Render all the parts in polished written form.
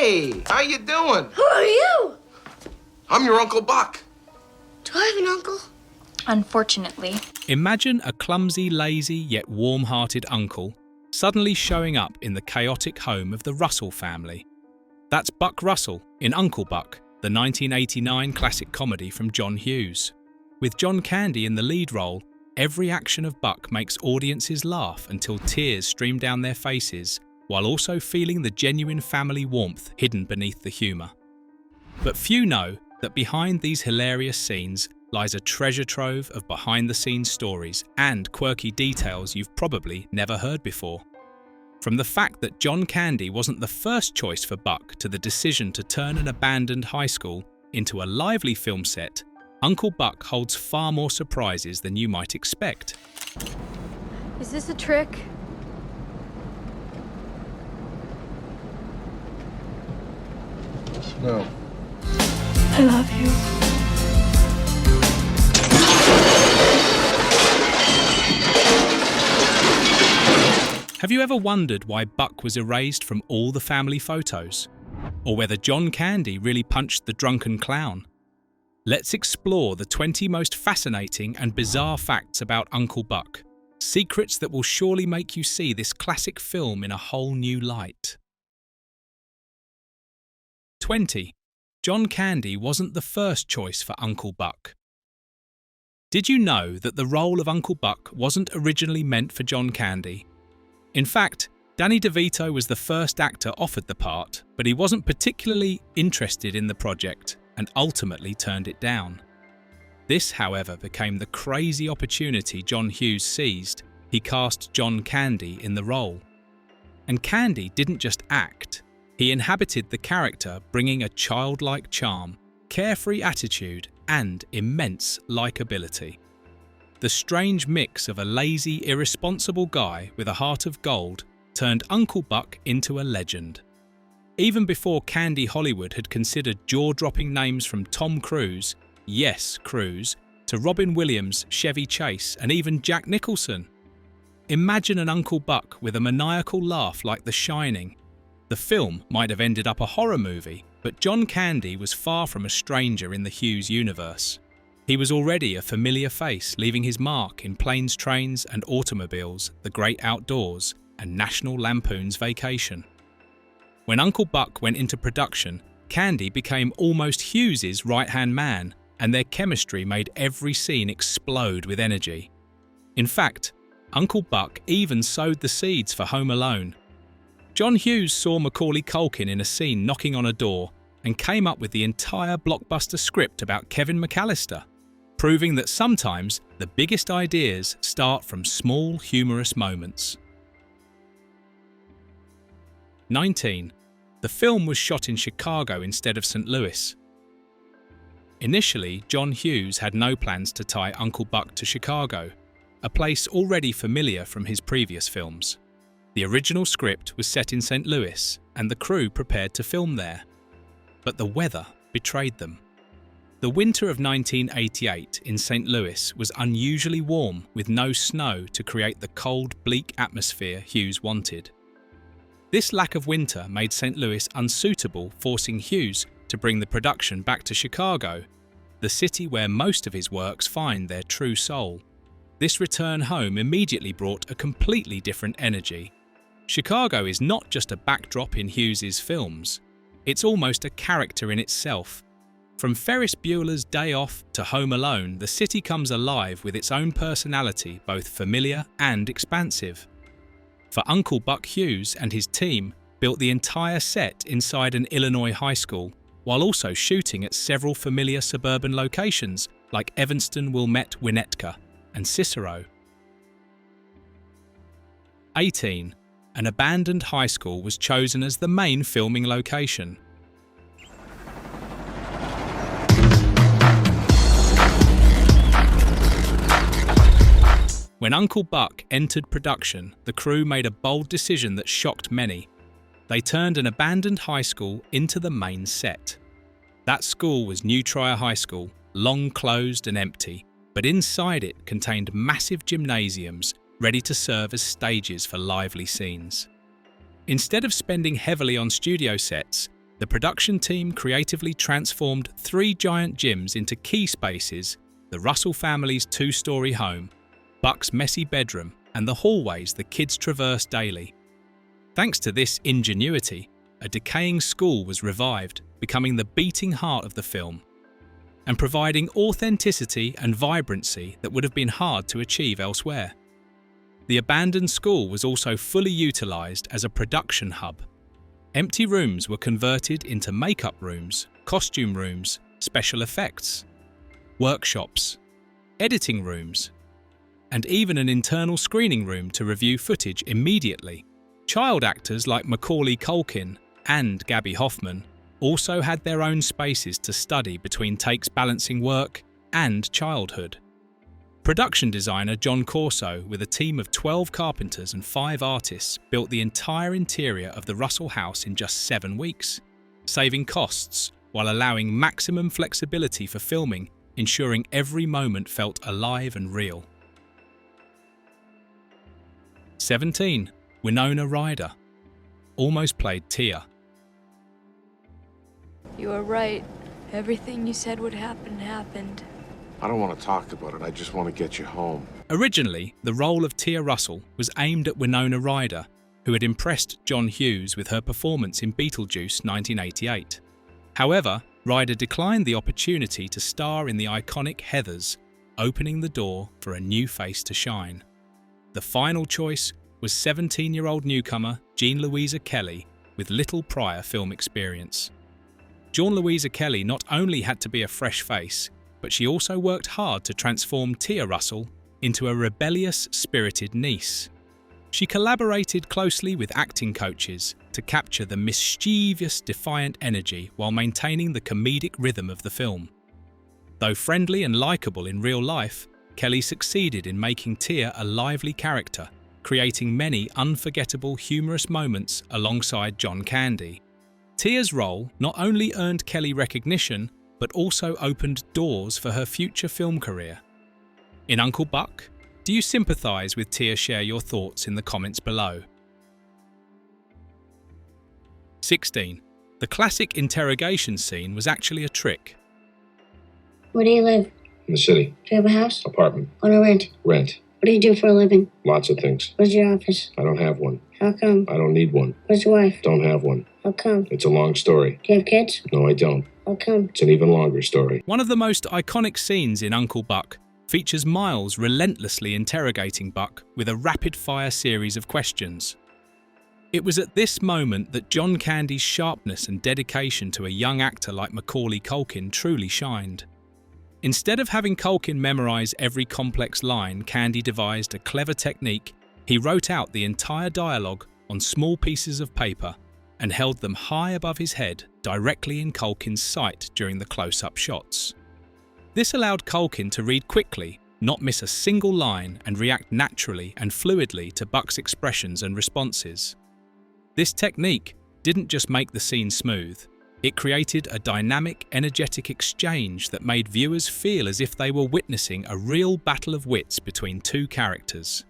Hey, how you doing? Who are you? I'm your Uncle Buck. Do I have an uncle? Unfortunately. Imagine a clumsy, lazy, yet warm-hearted uncle suddenly showing up in the chaotic home of the Russell family. That's Buck Russell in Uncle Buck, the 1989 classic comedy from John Hughes. With John Candy in the lead role, every action of Buck makes audiences laugh until tears stream down their faces, while also feeling the genuine family warmth hidden beneath the humour. But few know that behind these hilarious scenes lies a treasure trove of behind-the-scenes stories and quirky details you've probably never heard before. From the fact that John Candy wasn't the first choice for Buck to the decision to turn an abandoned high school into a lively film set, Uncle Buck holds far more surprises than you might expect. Is this a trick? No. I love you. Have you ever wondered why Buck was erased from all the family photos? Or whether John Candy really punched the drunken clown? Let's explore the 20 most fascinating and bizarre facts about Uncle Buck. Secrets that will surely make you see this classic film in a whole new light. 20. John Candy wasn't the first choice for Uncle Buck. Did you know that the role of Uncle Buck wasn't originally meant for John Candy? In fact, Danny DeVito was the first actor offered the part, but he wasn't particularly interested in the project and ultimately turned it down. This, however, became the crazy opportunity John Hughes seized. He cast John Candy in the role. And Candy didn't just act. He inhabited the character, bringing a childlike charm, carefree attitude, and immense likability. The strange mix of a lazy, irresponsible guy with a heart of gold turned Uncle Buck into a legend. Even before Candy Hollywood had considered jaw-dropping names from Tom Cruise, yes, Cruise, to Robin Williams, Chevy Chase, and even Jack Nicholson. Imagine an Uncle Buck with a maniacal laugh like The Shining. The film might have ended up a horror movie, but John Candy was far from a stranger in the Hughes universe. He was already a familiar face, leaving his mark in Planes, Trains and Automobiles, The Great Outdoors, and National Lampoon's Vacation. When Uncle Buck went into production, Candy became almost Hughes's right-hand man, and their chemistry made every scene explode with energy. In fact, Uncle Buck even sowed the seeds for Home Alone. John Hughes saw Macaulay Culkin in a scene knocking on a door and came up with the entire blockbuster script about Kevin McAllister, proving that sometimes the biggest ideas start from small, humorous moments. 19. The film was shot in Chicago instead of St. Louis. Initially, John Hughes had no plans to tie Uncle Buck to Chicago, a place already familiar from his previous films. The original script was set in St. Louis, and the crew prepared to film there. But the weather betrayed them. The winter of 1988 in St. Louis was unusually warm, with no snow to create the cold, bleak atmosphere Hughes wanted. This lack of winter made St. Louis unsuitable, forcing Hughes to bring the production back to Chicago, the city where most of his works find their true soul. This return home immediately brought a completely different energy. Chicago is not just a backdrop in Hughes's films, it's almost a character in itself. From Ferris Bueller's Day Off to Home Alone, the city comes alive with its own personality, both familiar and expansive. For Uncle Buck, Hughes and his team built the entire set inside an Illinois high school, while also shooting at several familiar suburban locations like Evanston, Wilmette, Winnetka, and Cicero. 18. An abandoned high school was chosen as the main filming location. When Uncle Buck entered production, the crew made a bold decision that shocked many. They turned an abandoned high school into the main set. That school was New Trier High School, long closed and empty, but inside it contained massive gymnasiums ready to serve as stages for lively scenes. Instead of spending heavily on studio sets, the production team creatively transformed 3 giant gyms into key spaces: the Russell family's 2-story home, Buck's messy bedroom, and the hallways the kids traverse daily. Thanks to this ingenuity, a decaying school was revived, becoming the beating heart of the film, and providing authenticity and vibrancy that would have been hard to achieve elsewhere. The abandoned school was also fully utilised as a production hub. Empty rooms were converted into makeup rooms, costume rooms, special effects, workshops, editing rooms, and even an internal screening room to review footage immediately. Child actors like Macaulay Culkin and Gabby Hoffman also had their own spaces to study between takes, balancing work and childhood. Production designer John Corso, with a team of 12 carpenters and 5 artists, built the entire interior of the Russell house in just 7 weeks, saving costs while allowing maximum flexibility for filming, ensuring every moment felt alive and real. 17. Winona Ryder almost played Tia. You were right. Everything you said would happen happened. I don't want to talk about it. I just want to get you home. Originally, the role of Tia Russell was aimed at Winona Ryder, who had impressed John Hughes with her performance in Beetlejuice 1988. However, Ryder declined the opportunity to star in the iconic Heathers, opening the door for a new face to shine. The final choice was 17-year-old newcomer Jean Louisa Kelly with little prior film experience. Jean Louisa Kelly not only had to be a fresh face, but she also worked hard to transform Tia Russell into a rebellious, spirited niece. She collaborated closely with acting coaches to capture the mischievous, defiant energy while maintaining the comedic rhythm of the film. Though friendly and likeable in real life, Kelly succeeded in making Tia a lively character, creating many unforgettable, humorous moments alongside John Candy. Tia's role not only earned Kelly recognition, but also opened doors for her future film career. In Uncle Buck, do you sympathise with Tia? Share your thoughts in the comments below. 16. The classic interrogation scene was actually a trick. Where do you live? In the city. Do you have a house? Apartment. On a rent? Rent. What do you do for a living? Lots of things. Where's your office? I don't have one. How come? I don't need one. Where's your wife? Don't have one. How come? It's a long story. Do you have kids? No, I don't. How come? It's an even longer story. One of the most iconic scenes in Uncle Buck features Miles relentlessly interrogating Buck with a rapid-fire series of questions. It was at this moment that John Candy's sharpness and dedication to a young actor like Macaulay Culkin truly shined. Instead of having Culkin memorize every complex line, Candy devised a clever technique. He wrote out the entire dialogue on small pieces of paper and held them high above his head, directly in Culkin's sight during the close-up shots. This allowed Culkin to read quickly, not miss a single line, and react naturally and fluidly to Buck's expressions and responses. This technique didn't just make the scene smooth, it created a dynamic, energetic exchange that made viewers feel as if they were witnessing a real battle of wits between 2 characters.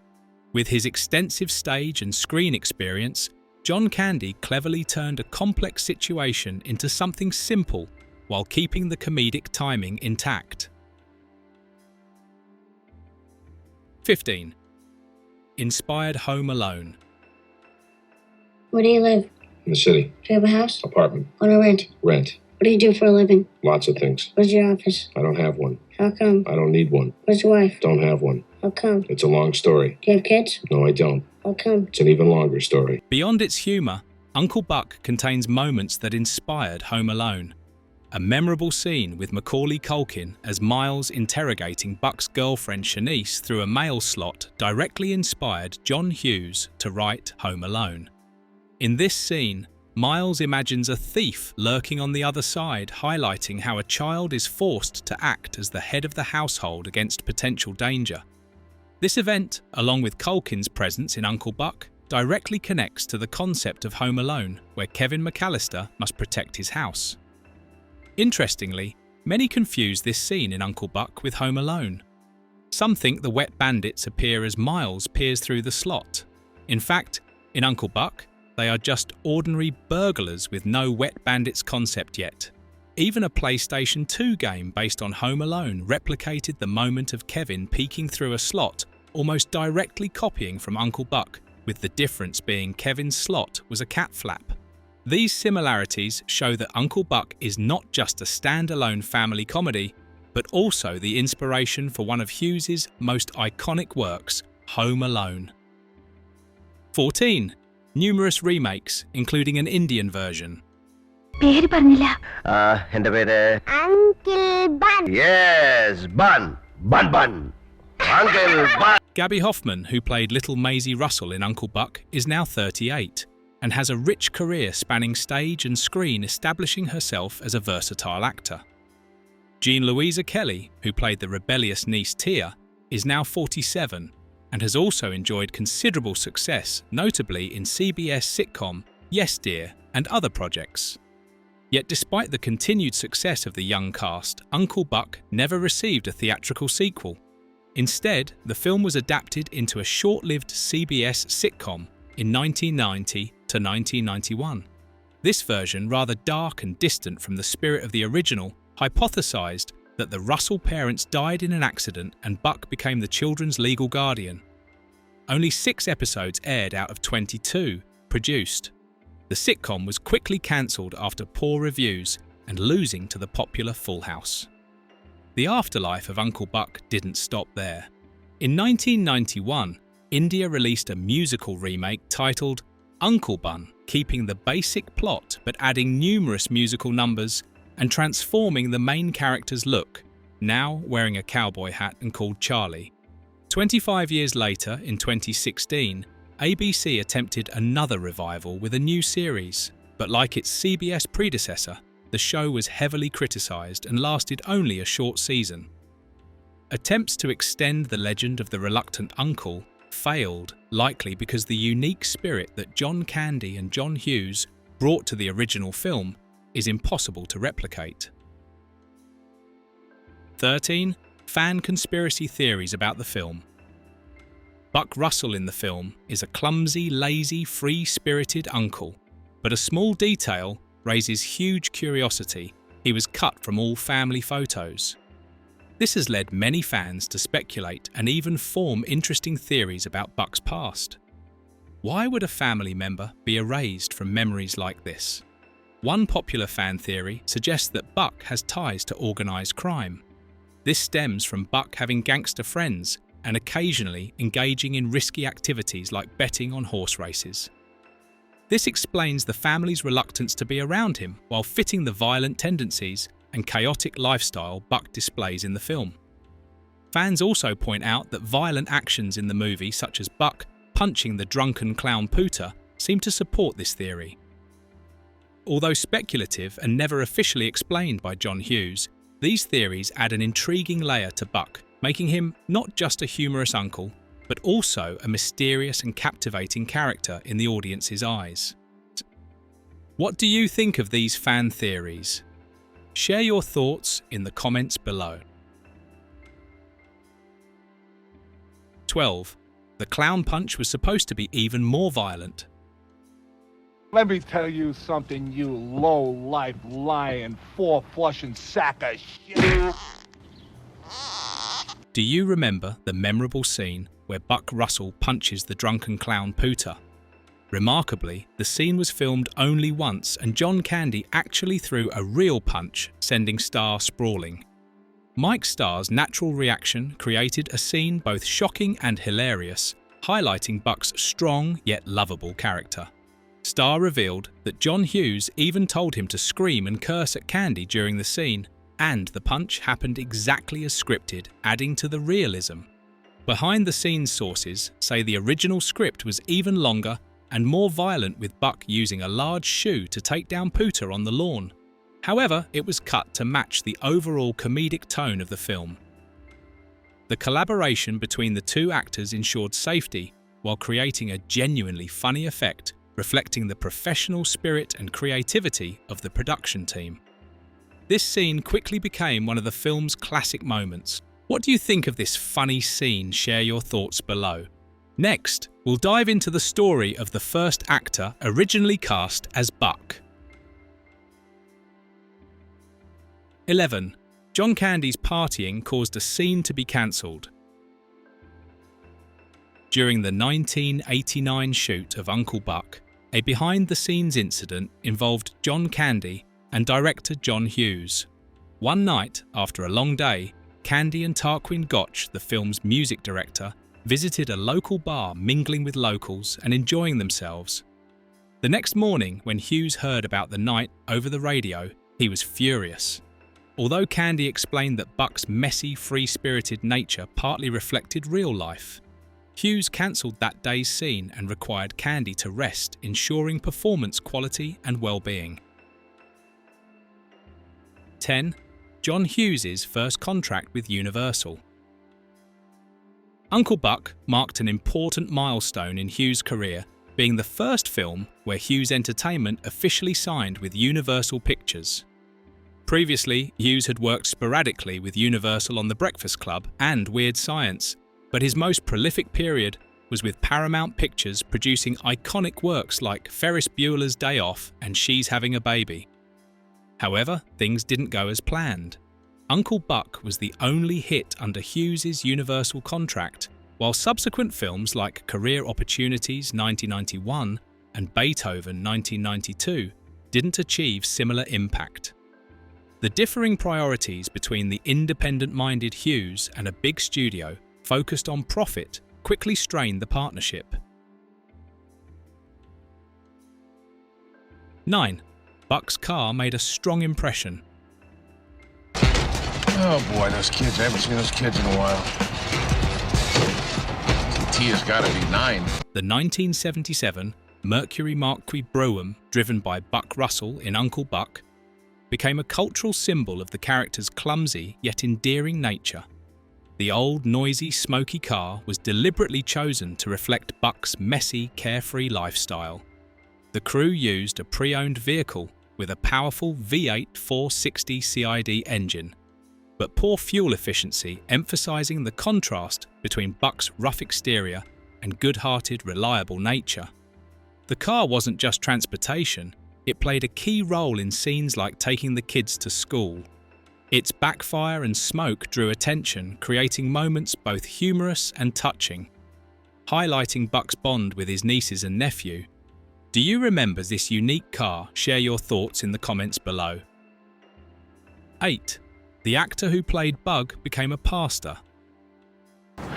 With his extensive stage and screen experience, John Candy cleverly turned a complex situation into something simple while keeping the comedic timing intact. 15. Inspired Home Alone. Where do you live? In the city. Do you have a house? Apartment. On a rent? Rent. What do you do for a living? Lots of things. Where's your office? I don't have one. How come? I don't need one. Where's your wife? Don't have one. How come? It's a long story. Do you have kids? No, I don't. How come? It's an even longer story. Beyond its humour, Uncle Buck contains moments that inspired Home Alone. A memorable scene with Macaulay Culkin as Miles interrogating Buck's girlfriend Shanice through a mail slot directly inspired John Hughes to write Home Alone. In this scene, Miles imagines a thief lurking on the other side, highlighting how a child is forced to act as the head of the household against potential danger. This event, along with Culkin's presence in Uncle Buck, directly connects to the concept of Home Alone, where Kevin McAllister must protect his house. Interestingly, many confuse this scene in Uncle Buck with Home Alone. Some think the wet bandits appear as Miles peers through the slot. In fact, in Uncle Buck, they are just ordinary burglars with no Wet Bandits concept yet. Even a PlayStation 2 game based on Home Alone replicated the moment of Kevin peeking through a slot, almost directly copying from Uncle Buck, with the difference being Kevin's slot was a cat flap. These similarities show that Uncle Buck is not just a standalone family comedy, but also the inspiration for one of Hughes's most iconic works, Home Alone. 14. Numerous remakes, including an Indian version. പേര് പറഞ്ഞില്ല എന്റെ പേര് uncle bun yes bun bun bun uncle bun. Gabby Hoffman, who played little Maisie Russell in Uncle Buck, is now 38 and has a rich career spanning stage and screen, establishing herself as a versatile actor. Jean Louisa Kelly, who played the rebellious niece Tia, is now 47 and has also enjoyed considerable success, notably in CBS sitcom Yes Dear and other projects. Yet despite the continued success of the young cast, Uncle Buck never received a theatrical sequel. Instead, the film was adapted into a short-lived CBS sitcom in 1990 to 1991. This version, rather dark and distant from the spirit of the original, hypothesized that the Russell parents died in an accident and Buck became the children's legal guardian. Only 6 episodes aired out of 22 produced. The sitcom was quickly cancelled after poor reviews and losing to the popular Full House. The afterlife of Uncle Buck didn't stop there. In 1991, India released a musical remake titled Uncle Bun, keeping the basic plot but adding numerous musical numbers and transforming the main character's look, now wearing a cowboy hat and called Charlie. 25 years later, in 2016, ABC attempted another revival with a new series, but like its CBS predecessor, the show was heavily criticised and lasted only a short season. Attempts to extend the legend of the reluctant uncle failed, likely because the unique spirit that John Candy and John Hughes brought to the original film is impossible to replicate. 13. Fan conspiracy theories about the film. Buck Russell in the film is a clumsy, lazy, free-spirited uncle, but a small detail raises huge curiosity. He was cut from all family photos. This has led many fans to speculate and even form interesting theories about Buck's past. Why would a family member be erased from memories like this? One popular fan theory suggests that Buck has ties to organised crime. This stems from Buck having gangster friends and occasionally engaging in risky activities like betting on horse races. This explains the family's reluctance to be around him while fitting the violent tendencies and chaotic lifestyle Buck displays in the film. Fans also point out that violent actions in the movie, such as Buck punching the drunken clown Pooter, seem to support this theory. Although speculative and never officially explained by John Hughes, these theories add an intriguing layer to Buck, making him not just a humorous uncle, but also a mysterious and captivating character in the audience's eyes. What do you think of these fan theories? Share your thoughts in the comments below. 12. The clown punch was supposed to be even more violent. Let me tell you something, you low-life, lying, four-flushing sack of shit. Do you remember the memorable scene where Buck Russell punches the drunken clown Pooter? Remarkably, the scene was filmed only once and John Candy actually threw a real punch, sending Starr sprawling. Mike Starr's natural reaction created a scene both shocking and hilarious, highlighting Buck's strong yet lovable character. Starr revealed that John Hughes even told him to scream and curse at Candy during the scene, and the punch happened exactly as scripted, adding to the realism. Behind-the-scenes sources say the original script was even longer and more violent, with Buck using a large shoe to take down Pooter on the lawn. However, it was cut to match the overall comedic tone of the film. The collaboration between the two actors ensured safety while creating a genuinely funny effect, reflecting the professional spirit and creativity of the production team. This scene quickly became one of the film's classic moments. What do you think of this funny scene? Share your thoughts below. Next, we'll dive into the story of the first actor originally cast as Buck. 11. John Candy's partying caused a scene to be cancelled. During the 1989 shoot of Uncle Buck, a behind-the-scenes incident involved John Candy and director John Hughes. One night, after a long day, Candy and Tarquin Gotch, the film's music director, visited a local bar mingling with locals and enjoying themselves. The next morning, when Hughes heard about the night over the radio, he was furious. Although Candy explained that Buck's messy, free-spirited nature partly reflected real life, Hughes cancelled that day's scene and required Candy to rest, ensuring performance quality and well-being. 10. John Hughes' first contract with Universal. Uncle Buck marked an important milestone in Hughes' career, being the first film where Hughes Entertainment officially signed with Universal Pictures. Previously, Hughes had worked sporadically with Universal on The Breakfast Club and Weird Science, but his most prolific period was with Paramount Pictures, producing iconic works like Ferris Bueller's Day Off and She's Having a Baby. However, things didn't go as planned. Uncle Buck was the only hit under Hughes' Universal contract, while subsequent films like Career Opportunities 1991 and Beethoven 1992 didn't achieve similar impact. The differing priorities between the independent-minded Hughes and a big studio focused on profit quickly strained the partnership. 9. Buck's car made a strong impression. Oh boy, those kids. I haven't seen those kids in a while. Tia's gotta be 9. The 1977 Mercury Marquis Brougham, driven by Buck Russell in Uncle Buck, became a cultural symbol of the character's clumsy yet endearing nature. The old, noisy, smoky car was deliberately chosen to reflect Buck's messy, carefree lifestyle. The crew used a pre-owned vehicle with a powerful V8 460 CID engine, but poor fuel efficiency, emphasizing the contrast between Buck's rough exterior and good-hearted, reliable nature. The car wasn't just transportation, it played a key role in scenes like taking the kids to school. Its backfire and smoke drew attention, creating moments both humorous and touching. Highlighting Buck's bond with his nieces and nephew. Do you remember this unique car? Share your thoughts in the comments below. 8. The actor who played Bug became a pastor.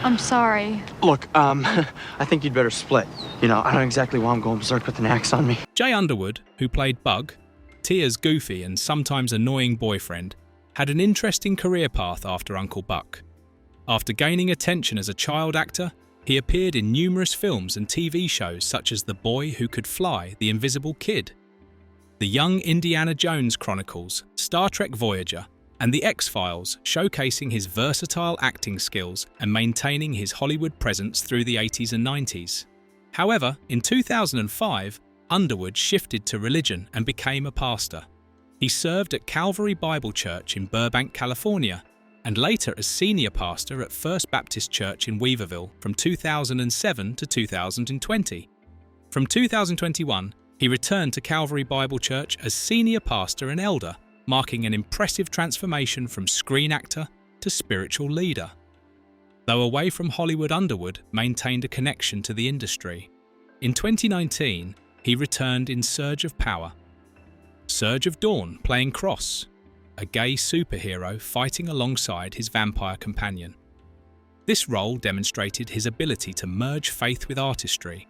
I'm sorry. Look, I think you'd better split. You know, I don't exactly want him going berserk with an axe on me. Jay Underwood, who played Bug, Tia's goofy and sometimes annoying boyfriend, had an interesting career path after Uncle Buck. After gaining attention as a child actor, he appeared in numerous films and TV shows such as The Boy Who Could Fly, The Invisible Kid, The Young Indiana Jones Chronicles, Star Trek Voyager, and The X-Files, showcasing his versatile acting skills and maintaining his Hollywood presence through the 80s and 90s. However, in 2005, Underwood shifted to religion and became a pastor. He served at Calvary Bible Church in Burbank, California, and later as senior pastor at First Baptist Church in Weaverville from 2007 to 2020. From 2021, he returned to Calvary Bible Church as senior pastor and elder, marking an impressive transformation from screen actor to spiritual leader. Though away from Hollywood, Underwood maintained a connection to the industry. In 2019, he returned in Surge of Power. Surge of Dawn playing Cross, a gay superhero fighting alongside his vampire companion. This role demonstrated his ability to merge faith with artistry.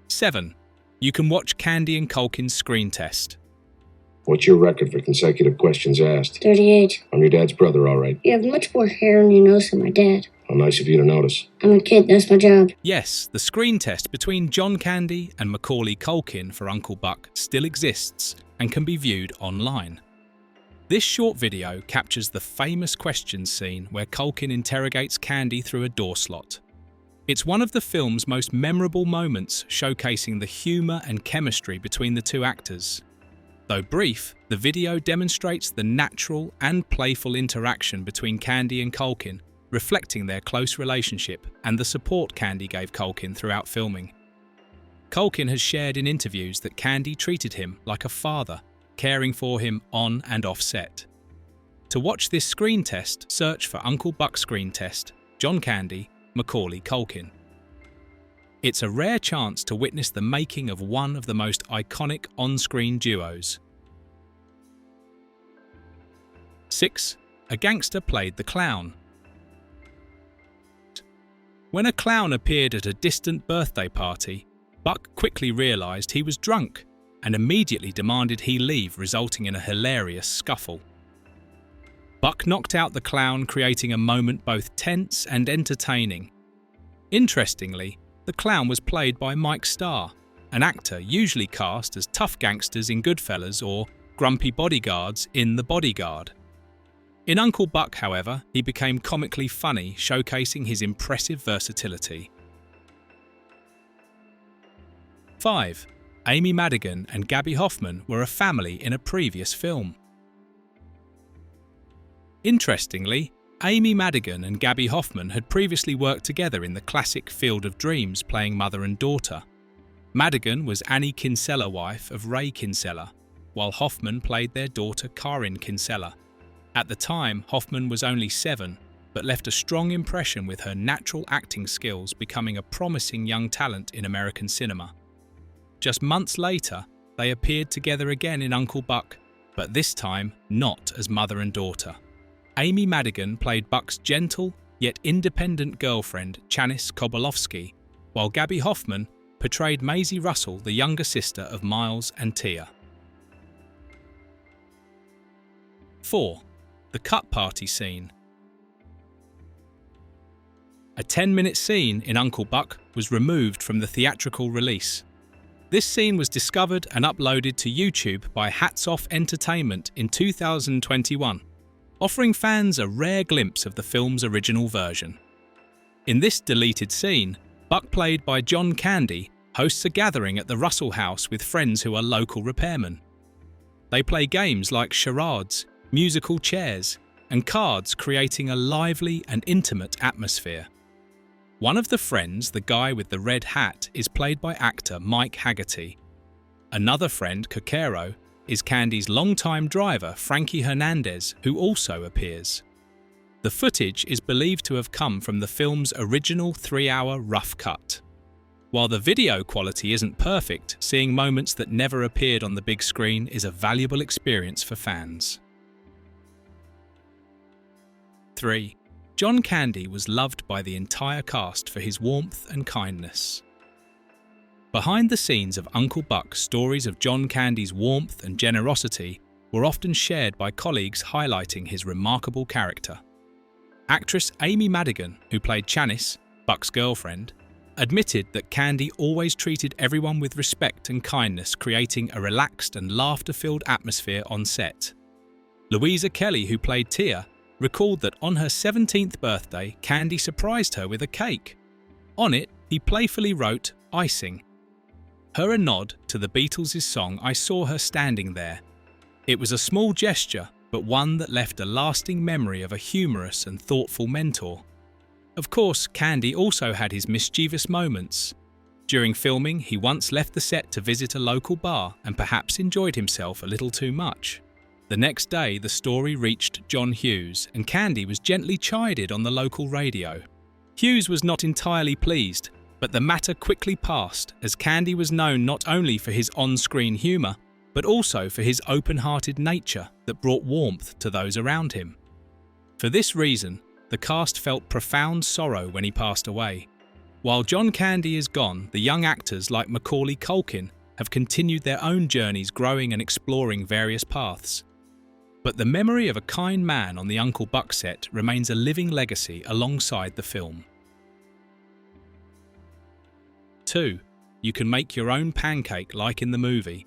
7. You can watch Candy and Culkin's screen test. What's your record for consecutive questions asked? 38. I'm your dad's brother, all right. You have much more hair on your nose than my dad. How nice of you to notice. I'm a kid, that's my job. Yes, the screen test between John Candy and Macaulay Culkin for Uncle Buck still exists and can be viewed online. This short video captures the famous questions scene where Culkin interrogates Candy through a door slot. It's one of the film's most memorable moments, showcasing the humour and chemistry between the two actors. Though brief, the video demonstrates the natural and playful interaction between Candy and Culkin, reflecting their close relationship and the support Candy gave Culkin throughout filming. Culkin has shared in interviews that Candy treated him like a father, caring for him on and off set. To watch this screen test, search for Uncle Buck screen test, John Candy, Macaulay Culkin. It's a rare chance to witness the making of one of the most iconic on-screen duos. 6. A gangster played the clown. When a clown appeared at a distant birthday party, Buck quickly realised he was drunk and immediately demanded he leave, resulting in a hilarious scuffle. Buck knocked out the clown, creating a moment both tense and entertaining. Interestingly, the clown was played by Mike Starr, an actor usually cast as tough gangsters in Goodfellas or grumpy bodyguards in The Bodyguard. In Uncle Buck, however, he became comically funny, showcasing his impressive versatility. 5. Amy Madigan and Gabby Hoffman were a family in a previous film. Interestingly, Amy Madigan and Gabby Hoffman had previously worked together in the classic Field of Dreams, playing mother and daughter. Madigan was Annie Kinsella, wife of Ray Kinsella, while Hoffman played their daughter Karin Kinsella. At the time, Hoffman was only 7, but left a strong impression with her natural acting skills, becoming a promising young talent in American cinema. Just months later, they appeared together again in Uncle Buck, but this time not as mother and daughter. Amy Madigan played Buck's gentle yet independent girlfriend, Janice Kobolowski, while Gabby Hoffman portrayed Maisie Russell, the younger sister of Miles and Tia. 4. The cut party scene. A 10-minute scene in Uncle Buck was removed from the theatrical release. This scene was discovered and uploaded to YouTube by Hats Off Entertainment in 2021. Offering fans a rare glimpse of the film's original version. In this deleted scene, Buck, played by John Candy, hosts a gathering at the Russell house with friends who are local repairmen. They play games like charades, musical chairs, and cards, creating a lively and intimate atmosphere. One of the friends, the guy with the red hat, is played by actor Mike Haggerty. Another friend, Kokero, is Candy's longtime driver, Frankie Hernandez, who also appears. The footage is believed to have come from the film's original 3-hour rough cut. While the video quality isn't perfect, seeing moments that never appeared on the big screen is a valuable experience for fans. 3. John Candy was loved by the entire cast for his warmth and kindness. Behind the scenes of Uncle Buck, stories of John Candy's warmth and generosity were often shared by colleagues, highlighting his remarkable character. Actress Amy Madigan, who played Janice, Buck's girlfriend, admitted that Candy always treated everyone with respect and kindness, creating a relaxed and laughter-filled atmosphere on set. Louisa Kelly, who played Tia, recalled that on her 17th birthday, Candy surprised her with a cake. On it, he playfully wrote, "Icing." Her a nod to the Beatles' song "I Saw Her Standing There." It was a small gesture, but one that left a lasting memory of a humorous and thoughtful mentor. Of course, Candy also had his mischievous moments. During filming, he once left the set to visit a local bar and perhaps enjoyed himself a little too much. The next day, the story reached John Hughes, and Candy was gently chided on the local radio. Hughes was not entirely pleased, but the matter quickly passed, as Candy was known not only for his on-screen humour, but also for his open-hearted nature that brought warmth to those around him. For this reason, the cast felt profound sorrow when he passed away. While John Candy is gone, the young actors like Macaulay Culkin have continued their own journeys, growing and exploring various paths. But the memory of a kind man on the Uncle Buck set remains a living legacy alongside the film. 2. You can make your own pancake like in the movie.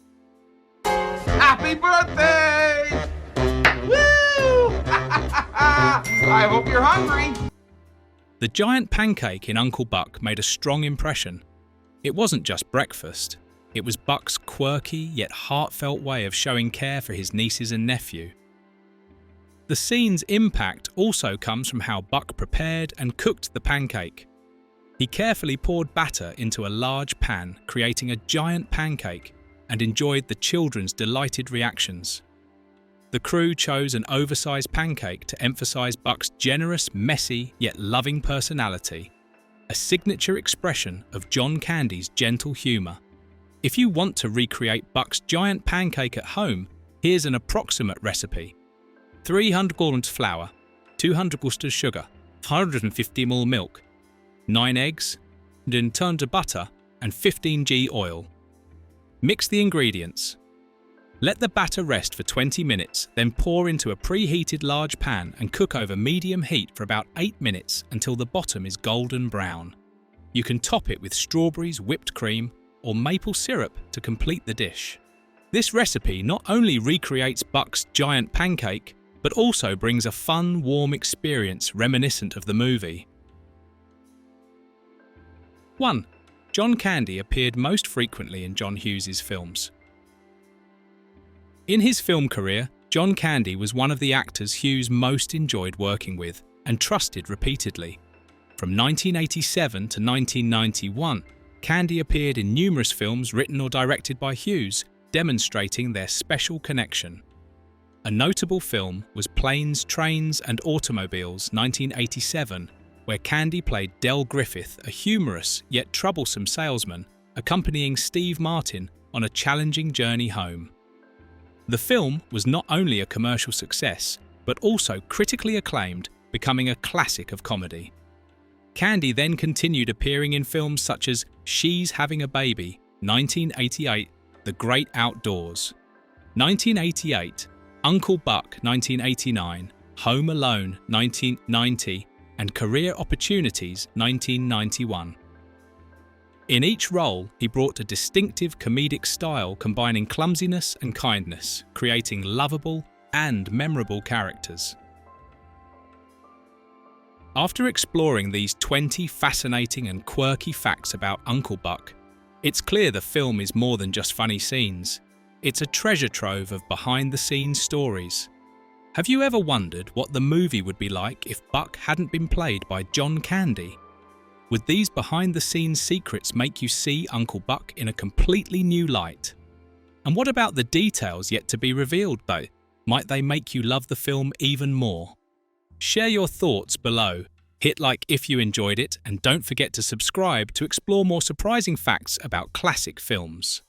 Happy birthday! Woo! I hope you're hungry. The giant pancake in Uncle Buck made a strong impression. It wasn't just breakfast. It was Buck's quirky yet heartfelt way of showing care for his nieces and nephew. The scene's impact also comes from how Buck prepared and cooked the pancake. He carefully poured batter into a large pan, creating a giant pancake, and enjoyed the children's delighted reactions. The crew chose an oversized pancake to emphasize Buck's generous, messy, yet loving personality, a signature expression of John Candy's gentle humor. If you want to recreate Buck's giant pancake at home, here's an approximate recipe. 300 grams flour, 200 grams sugar, 150 ml milk, 9 eggs, 1 tons of butter, and 15 g oil. Mix the ingredients. Let the batter rest for 20 minutes, then pour into a preheated large pan and cook over medium heat for about 8 minutes until the bottom is golden brown. You can top it with strawberries, whipped cream, or maple syrup to complete the dish. This recipe not only recreates Buck's giant pancake, but also brings a fun, warm experience reminiscent of the movie. 1. John Candy appeared most frequently in John Hughes' films. In his film career, John Candy was one of the actors Hughes most enjoyed working with and trusted repeatedly. From 1987 to 1991, Candy appeared in numerous films written or directed by Hughes, demonstrating their special connection. A notable film was Planes, Trains and Automobiles 1987, where Candy played Del Griffith, a humorous yet troublesome salesman, accompanying Steve Martin on a challenging journey home. The film was not only a commercial success, but also critically acclaimed, becoming a classic of comedy. Candy then continued appearing in films such as She's Having a Baby, 1988, The Great Outdoors, 1988, Uncle Buck, 1989, Home Alone, 1990, and Career Opportunities, 1991. In each role, he brought a distinctive comedic style combining clumsiness and kindness, creating lovable and memorable characters. After exploring these 20 fascinating and quirky facts about Uncle Buck, it's clear the film is more than just funny scenes. It's a treasure trove of behind-the-scenes stories. Have you ever wondered what the movie would be like if Buck hadn't been played by John Candy? Would these behind-the-scenes secrets make you see Uncle Buck in a completely new light? And what about the details yet to be revealed, though? Might they make you love the film even more? Share your thoughts below. Hit like if you enjoyed it, and don't forget to subscribe to explore more surprising facts about classic films.